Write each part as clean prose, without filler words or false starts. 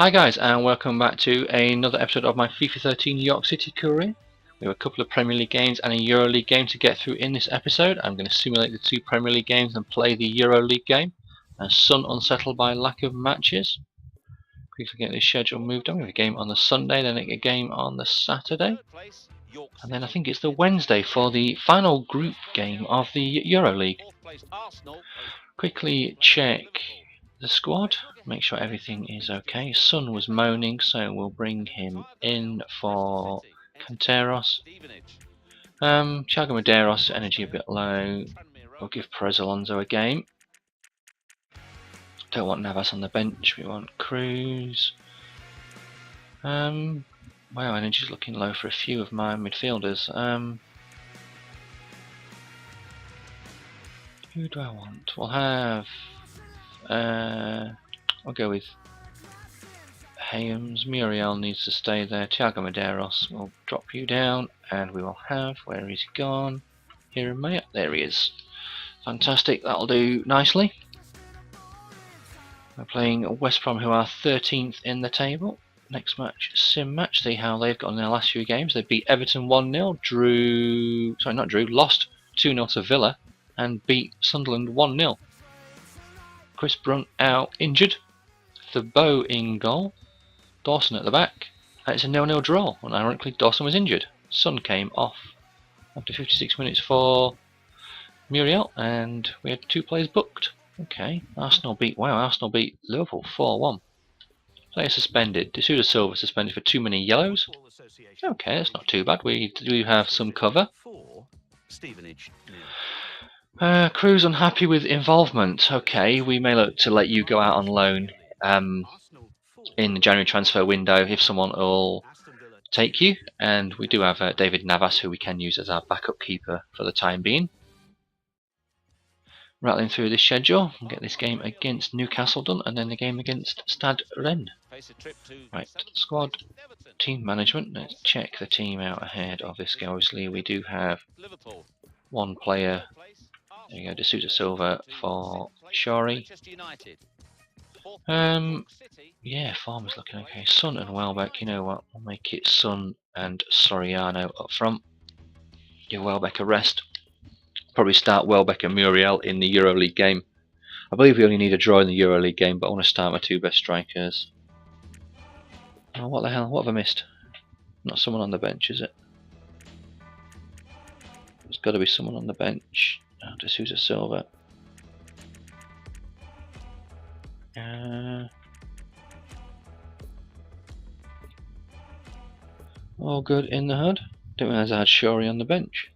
Hi guys, and welcome back to another episode of my FIFA 13 York City career. We have a couple of Premier League games and a EuroLeague game to get through in this episode. I'm going to simulate the two Premier League games and play the EuroLeague game. Sun unsettled by lack of matches. Quickly get this schedule moved on. We have a game on the Sunday, then a game on the Saturday. And then I think it's the Wednesday for the final group game of the EuroLeague. Quickly check the squad, make sure everything is okay. Sun was moaning, so we'll bring him in for Canteros. Thiago Medeiros, energy a bit low. We'll give Perez Alonso a game. Don't want Navas on the bench, we want Cruz. Wow, energy's looking low for a few of my midfielders. Who do I want? We'll have I'll go with Hayams. Muriel needs to stay there. Thiago Medeiros will drop you down, and we will have, where is he gone? Here in May. There he is. Fantastic, that'll do nicely. We're playing West Brom, who are 13th in the table. Next match, sim match. See how they've got in their last few games. They beat Everton 1-0, lost 2-0 to Villa, and beat Sunderland 1-0. Chris Brunt out injured. Thibaut in goal. Dawson at the back. And it's a 0-0 draw. And ironically, Dawson was injured. Sun came off after 56 minutes for Muriel, and we had two players booked. Okay, Arsenal beat Liverpool 4-1. Player suspended. D'Souza Silva suspended for too many yellows. Okay, that's not too bad. We do have some cover. Cruz unhappy with involvement. Okay, we may look to let you go out on loan in the January transfer window if someone will take you. And we do have David Navas, who we can use as our backup keeper for the time being. Rattling through this schedule, we'll get this game against Newcastle done, and then the game against Stade Rennes. Right, squad, team management. Let's check the team out ahead of this game. Obviously, we do have one player. There you go, D'Souza Silva for Shari. Yeah, Farmer's looking okay. Sun and Welbeck, you know what? We'll make it Sun and Soriano up front. Give Welbeck a rest. Probably start Welbeck and Muriel in the EuroLeague game. I believe we only need a draw in the EuroLeague game, but I want to start my two best strikers. Oh, what the hell? What have I missed? Not someone on the bench, is it? There's got to be someone on the bench. Oh, D'Souza Silva. All good in the hood. Don't realise I had Shori on the bench.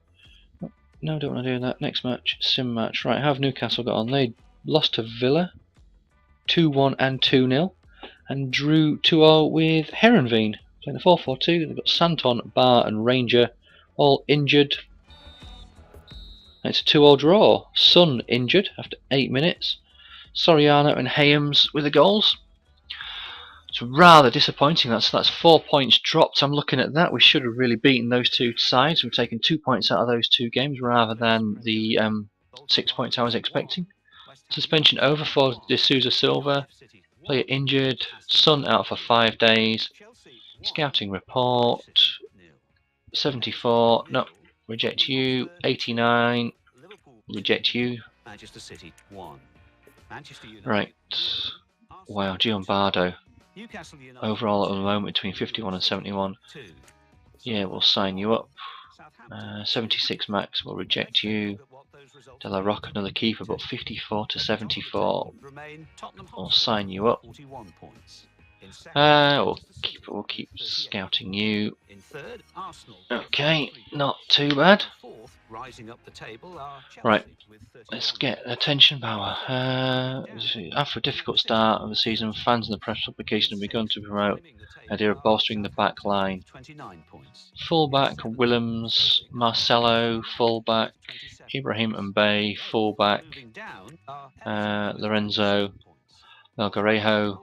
No, don't want to do that. Next match, sim match. Right, how have Newcastle got on? They lost to Villa 2-1 and 2-0, and drew 2-0 with Herenveen. Playing the 4-4-2. They've got Santon, Bar, and Ranger all injured. And it's a 2-0 draw. Sun injured after 8 minutes. Soriano and Hayams with the goals. It's rather disappointing. That's 4 points dropped. I'm looking at that. We should have really beaten those two sides. We've taken 2 points out of those two games rather than the 6 points I was expecting. Suspension over for D'Souza Silva. Player injured. Sun out for 5 days. Scouting report. 74. No. Reject you. 89. Reject you. Right. Wow, Giambardo. Overall at the moment between 51 and 71. Yeah, we'll sign you up. 76 max, we'll reject you. De La Rock, another keeper, but 54 to 74. We'll sign you up. We'll keep scouting you. Okay, not too bad. Right, let's get attention power. After a difficult start of the season, fans and the press publication have begun to promote the idea of bolstering the back line. Fullback, Willems, Marcelo, fullback, Ibrahim Mbaye, fullback, Lorenzo, Melgarejo,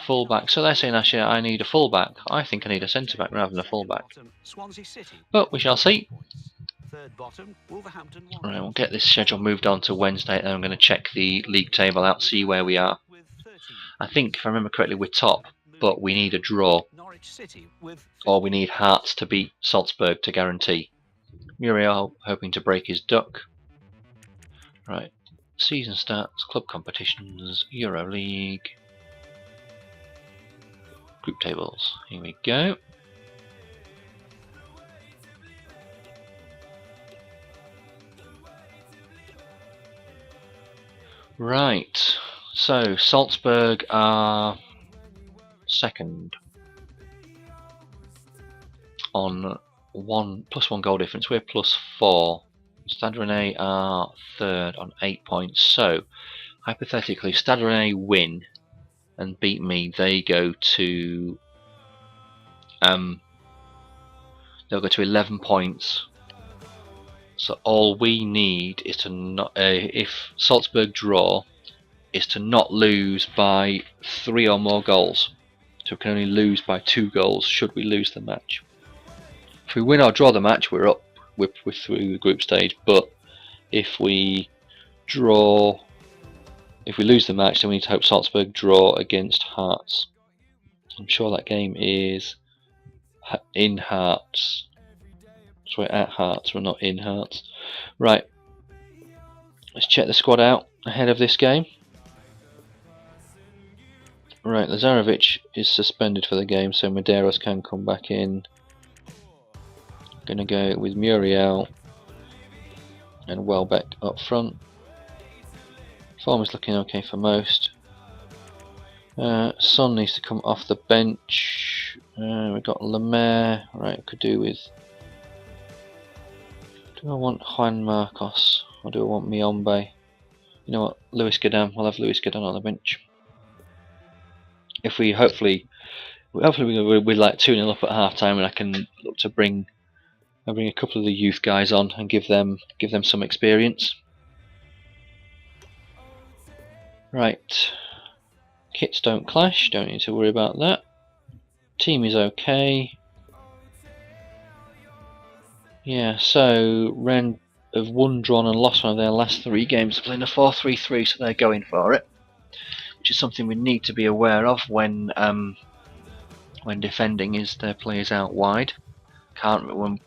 fullback. So they're saying actually I need a fullback. I think I need a centre back rather than a fullback. But we shall see. Right, we'll get this schedule moved on to Wednesday, and I'm going to check the league table out, see where we are. I think, if I remember correctly, we're top. but we need a draw, or we need Hearts to beat Salzburg to guarantee. Muriel hoping to break his duck. Right, season starts, club competitions, Euro League, group tables. Here we go. Right, so Salzburg are second on +1 goal difference. We're +4. Stade Rennais are third on 8 points. So hypothetically, Stade Rennais win and beat me. They go to they'll go to 11 points. So all we need is to not, if Salzburg draw, is to not lose by 3 or more goals. So we can only lose by 2 goals should we lose the match. If we win or draw the match, we're up. We're through the group stage. But if we draw, if we lose the match, then we need to hope Salzburg draw against Hearts. I'm sure that game is in Hearts. So we're at Hearts, we're not in Hearts. Right, let's check the squad out ahead of this game. Right, Lazarevic is suspended for the game, so Medeiros can come back in. Gonna go with Muriel and Welbeck up front. Form is looking okay for most. Son needs to come off the bench. We've got Lemaire. Right, could do with. Do I want Juan Marcos or do I want Miombe? You know what, Luis Gadan. We'll have Luis Gadan on the bench. If we hopefully we're like 2-0 up at half time, and I can look to bring a couple of the youth guys on and give them some experience. Right, kits don't clash, don't need to worry about that. Team is okay. Yeah, so Rennes have won, drawn and lost one of their last 3 games, playing a 4-3-3, so they're going for it, which is something we need to be aware of when defending, is their players out wide. When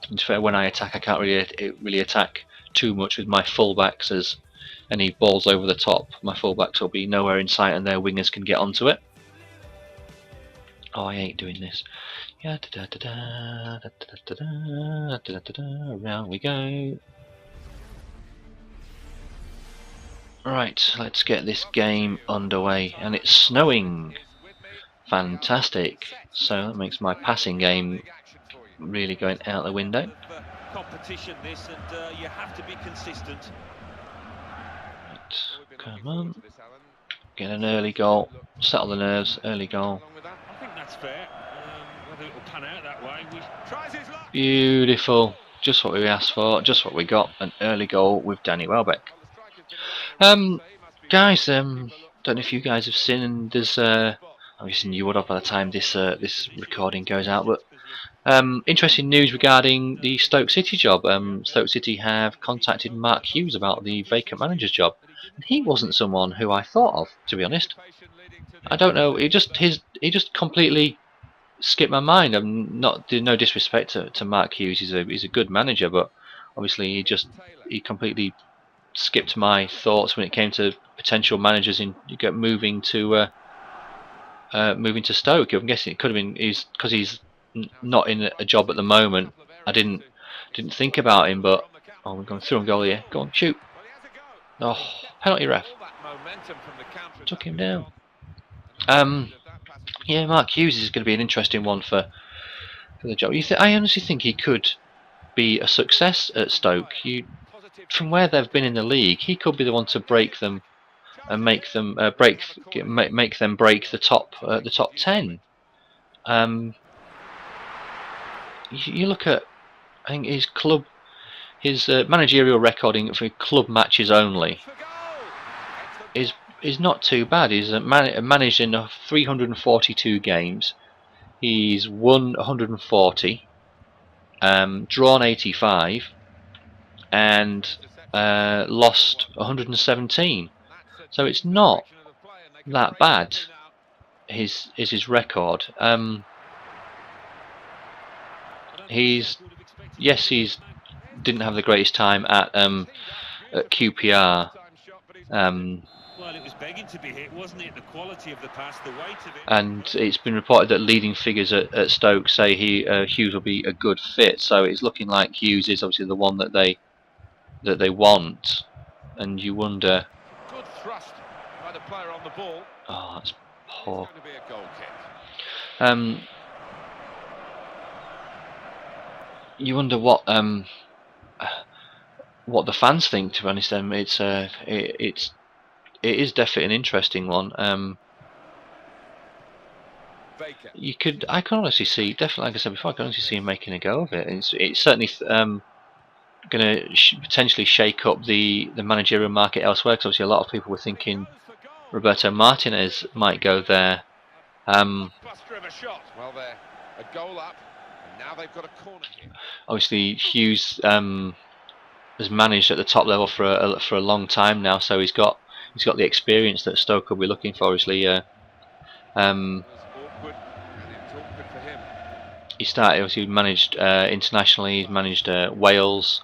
I attack, I can't really attack too much with my fullbacks, as any balls over the top, my fullbacks will be nowhere in sight and their wingers can get onto it. Oh, I hate doing this. Yeah, around we go. Right, let's get this game underway, and it's snowing. Fantastic. So that makes my passing game really going out the window. Competition this, and you have to be consistent. Right, come on. Get an early goal. Settle the nerves. Early goal. I think that's fair. Whether it will pan out that way, beautiful. Just what we asked for. Just what we got. An early goal with Danny Welbeck. Guys, don't know if you guys have seen, and there's obviously you would have by the time this recording goes out, but interesting news regarding the Stoke City job. Stoke City have contacted Mark Hughes about the vacant manager's job, and he wasn't someone who I thought of, to be honest. I don't know. He just completely skipped my mind. I'm not, no disrespect to Mark Hughes. He's a good manager, but obviously he completely skipped my thoughts when it came to potential managers moving to Stoke. I'm guessing it could have been because he's not in a job at the moment. I didn't think about him, but we're going through on goal here. Go on, shoot! Oh, penalty ref. Took him down. Yeah, Mark Hughes is going to be an interesting one for the job. I honestly think he could be a success at Stoke. From where they've been in the league, he could be the one to break them and make them break the top 10. You look at, I think his managerial recording for club matches only is not too bad. He's managed in 342 games. He's won 140, drawn 85, and lost 117. So it's not that bad. his record. He's didn't have the greatest time at QPR. Well, it was begging to be hit, wasn't it? The quality of the pass, the weight of it. And it's been reported that leading figures at Stoke say Hughes will be a good fit. So it's looking like Hughes is obviously the one that they want. And you wonder. Good thrust by the player on the ball. Oh, that's poor. It's going to be a goal kick. You wonder what the fans think. To be honest, it is definitely an interesting one. I can honestly see, definitely, like I said before, I can honestly see him making a go of it. It's certainly going to potentially shake up the managerial market elsewhere, because obviously a lot of people were thinking Roberto Martinez might go there. Obviously Hughes has managed at the top level for a long time now, so he's got the experience that Stoke will be looking for. Obviously, he started. Obviously, managed internationally. He's managed Wales.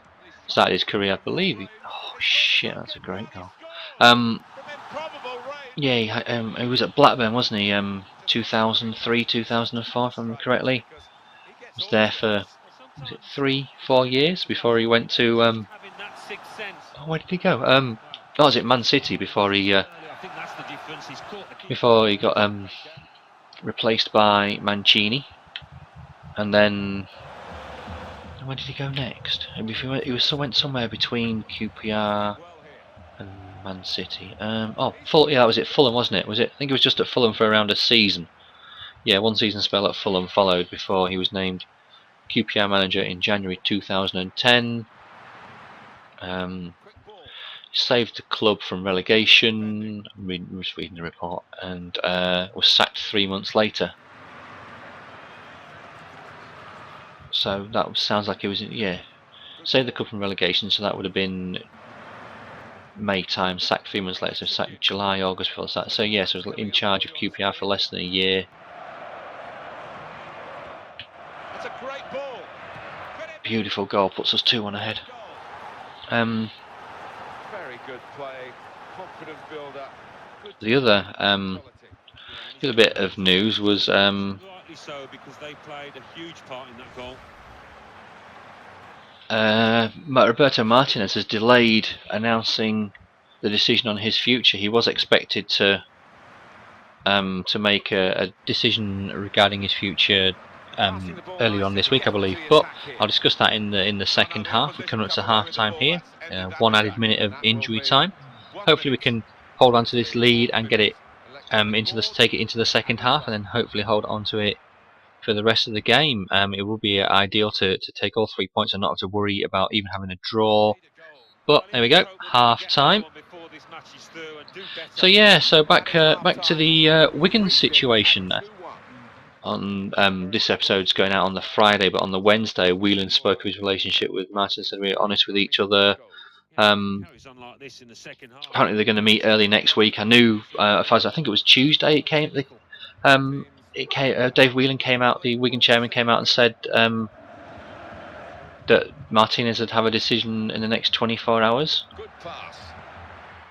Started his career, I believe. Oh shit, that's a great goal. Yeah, he was at Blackburn, wasn't he? 2003, 2004, if I remember correctly. Was there for, was it 3-4 years before he went to oh, where did he go? Oh, was it Man City before he got replaced by Mancini, and then where did he go next? He went somewhere between QPR and Man City. Oh, yeah, that was it. Fulham, wasn't it? I think it was just at Fulham for around a season. Yeah, one season spell at Fulham followed before he was named QPR manager in January 2010. Saved the club from relegation. I'm just reading the report, and was sacked 3 months later. So that sounds like it was, yeah, saved the club from relegation. So that would have been May time. Sacked 3 months later. So sacked July, August before that. So yeah, so was in charge of QPR for less than a year. That's a great ball. Beautiful goal, puts us 2-1 ahead. Very good play, confident build-up. The other bit of news was Rightly so, because they played a huge part in that goal. Roberto Martinez has delayed announcing the decision on his future. He was expected to make a decision regarding his future earlier on this week, I believe. But I'll discuss that in the second half. We're coming up to half time here. 1 added minute of injury time. Hopefully we can hold on to this lead and get it take it into the second half, and then hopefully hold on to it for the rest of the game. It will be ideal to take all 3 points and not have to worry about even having a draw. But there we go, half time. So yeah, so back to the Wigan situation. On this episode's going out on the Friday, but on the Wednesday, Whelan spoke of his relationship with Martin, said we were honest with each other. Apparently they're going to meet early next week. I knew, I think it was Tuesday. Dave Whelan came out, the Wigan chairman came out and said that Martinez would have a decision in the next 24 hours.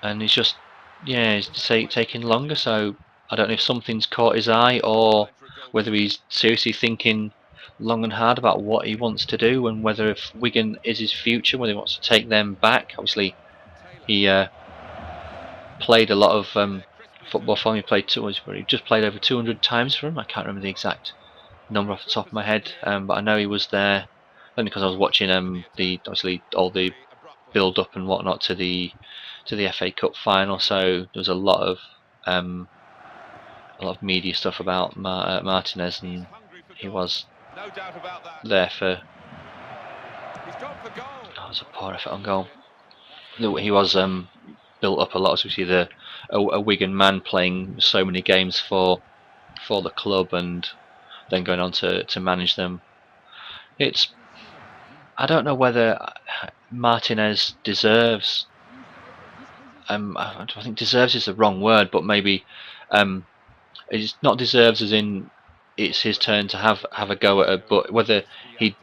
And it's just, yeah, it's taking longer. So I don't know if something's caught his eye, or whether he's seriously thinking long and hard about what he wants to do, and whether if Wigan is his future, whether he wants to take them back. Obviously, he played a lot of football for him. He just played over 200 times for him. I can't remember the exact number off the top of my head, but I know he was there only because I was watching obviously all the build up and whatnot to the FA Cup final. So there was a lot of media stuff about Martinez, and he was there for. That was a poor effort on goal. He was built up a lot, especially a Wigan man playing so many games for the club and then going on to manage them. I don't know whether Martinez deserves. I think deserves is the wrong word, but maybe It's not deserves as in it's his turn to have a go at it, but whether he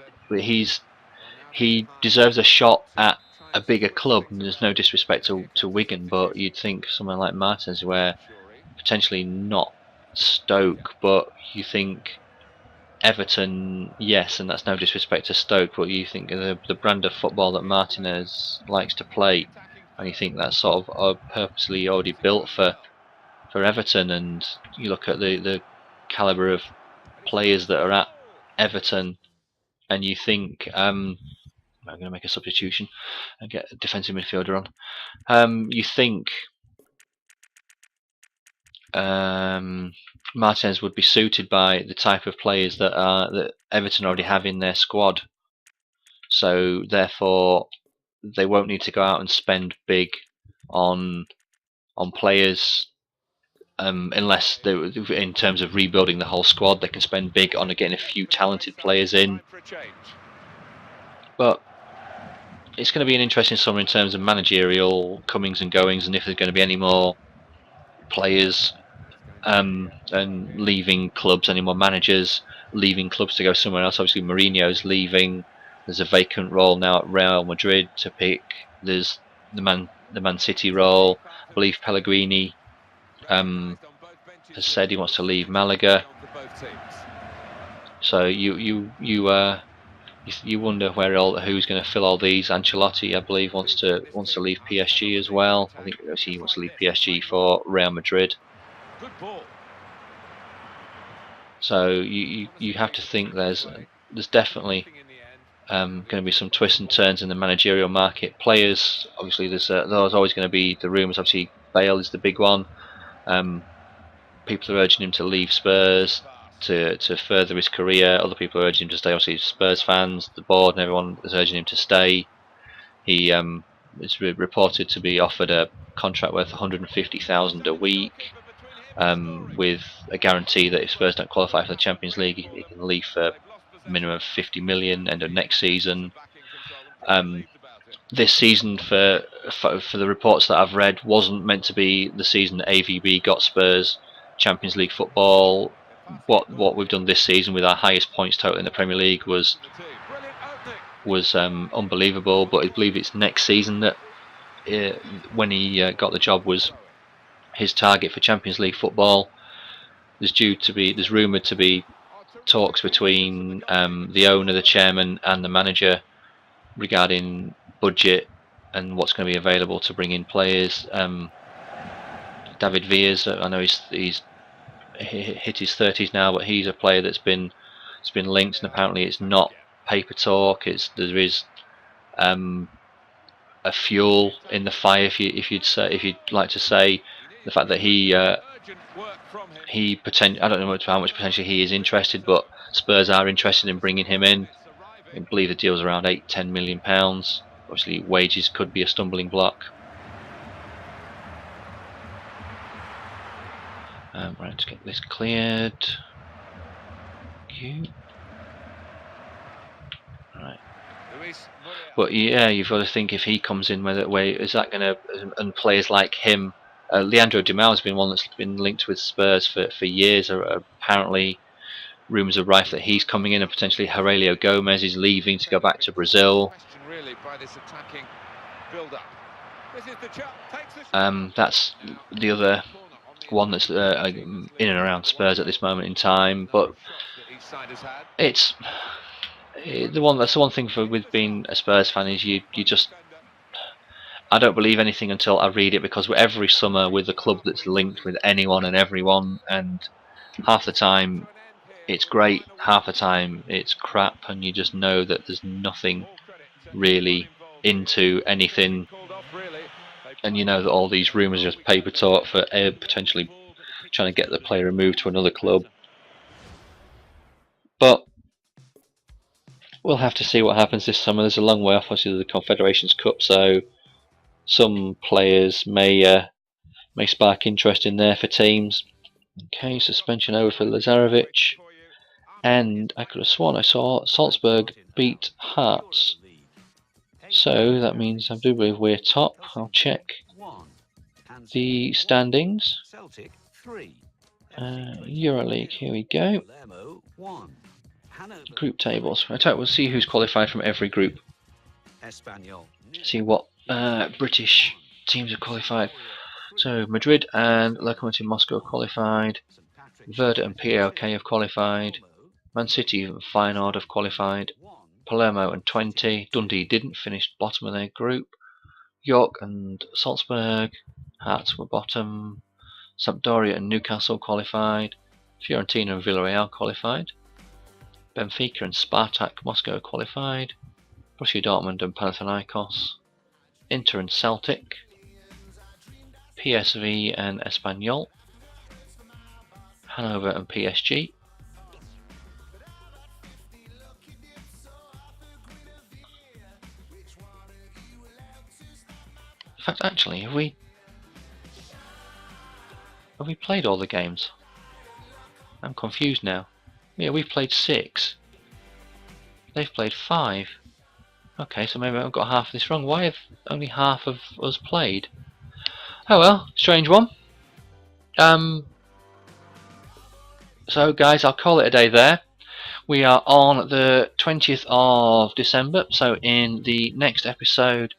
deserves a shot at a bigger club. And there's no disrespect to Wigan, but you'd think someone like Martins, where potentially not Stoke, but you think Everton, yes, and that's no disrespect to Stoke, but you think of the brand of football that Martinez likes to play, and you think that's sort of purposely already built for Everton. And you look at the caliber of players that are at Everton, and you think I'm going to make a substitution and get a defensive midfielder on. You think Martinez would be suited by the type of players that Everton already have in their squad. So therefore, they won't need to go out and spend big on players, unless they, in terms of rebuilding the whole squad, they can spend big on getting a few talented players in. But it's going to be an interesting summer in terms of managerial comings and goings, and if there's going to be any more players and leaving clubs, any more managers leaving clubs to go somewhere else. Obviously Mourinho's leaving. There's a vacant role now at Real Madrid to pick. There's the Man City role. I believe Pellegrini has said he wants to leave Malaga. So you wonder who's going to fill all these. Ancelotti, I believe, wants to leave PSG as well. I think he wants to leave PSG for Real Madrid. So you have to think there's definitely going to be some twists and turns in the managerial market. Players, obviously, there's always going to be the rumours. Obviously, Bale is the big one. People are urging him to leave Spurs to further his career. Other people are urging him to stay. Obviously, Spurs fans, the board, and everyone is urging him to stay. He is reported to be offered a contract worth 150,000 a week. With a guarantee that if Spurs don't qualify for the Champions League, he can leave for a minimum of 50 million end of next season. This season, for the reports that I've read, wasn't meant to be the season that AVB got Spurs Champions League football. What we've done this season with our highest points total in the Premier League was unbelievable. But I believe it's next season that when he got the job was his target for Champions League football. There's rumoured to be talks between the owner, the chairman, and the manager regarding budget and what's going to be available to bring in players. David Villa's, I know he's hit his 30s now, but he's a player that's been linked, and apparently it's not paper talk. There is a fuel in the fire, if you'd like to say, the fact that I don't know how much potentially he is interested, but Spurs are interested in bringing him in. I believe the deal's around £8-10 million. Obviously, wages could be a stumbling block. Right, let's get this cleared. Thank you. Right. But yeah, you've got to think if he comes in, is that going to, and players like him, Leandro Di Maio has been one that's been linked with Spurs for years. Apparently, rumours are rife that he's coming in, and potentially Aurelio Gomez is leaving to go back to Brazil. That's the other one that's in and around Spurs at this moment in time. But it's that's the one thing with being a Spurs fan is you just, I don't believe anything until I read it, because every summer with a club that's linked with anyone and everyone, and half the time it's great, half the time it's crap, and you just know that there's nothing really into anything, and you know that all these rumours are just paper talk for potentially trying to get the player removed to another club. But we'll have to see what happens this summer. There's a long way off, obviously, the Confederations Cup, so some players may spark interest in there for teams. Okay, suspension over for Lazarevic, and I could have sworn I saw Salzburg beat Hearts, so that means I do believe we're top. I'll check the standings. EuroLeague, here we go. Group tables. Right, we'll see who's qualified from every group. See what British teams have qualified. So Madrid and Lokomotiv Moscow qualified. Werder and PAOK have qualified. Man City and Feyenoord have qualified. Palermo and Twente. Dundee didn't, finish bottom of their group. York and Salzburg. Hearts were bottom. Sampdoria and Newcastle qualified. Fiorentina and Villarreal qualified. Benfica and Spartak Moscow qualified. Borussia Dortmund and Panathinaikos. Inter and Celtic. PSV and Espanyol. Hanover and PSG. In fact, actually, have we played all the games? I'm confused now. Yeah, we've played 6. They've played 5. Okay, so maybe I've got half of this wrong. Why have only half of us played? Oh well, strange one. So guys, I'll call it a day there. We are on the 20th of December, so in the next episode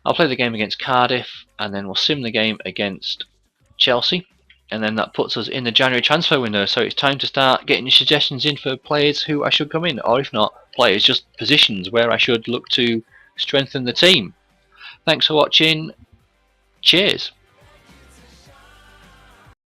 I'll play the game against Cardiff, and then we'll sim the game against Chelsea, and then that puts us in the January transfer window, so it's time to start getting your suggestions in for players who I should come in, or if not players, just positions where I should look to strengthen the team. Thanks for watching, cheers!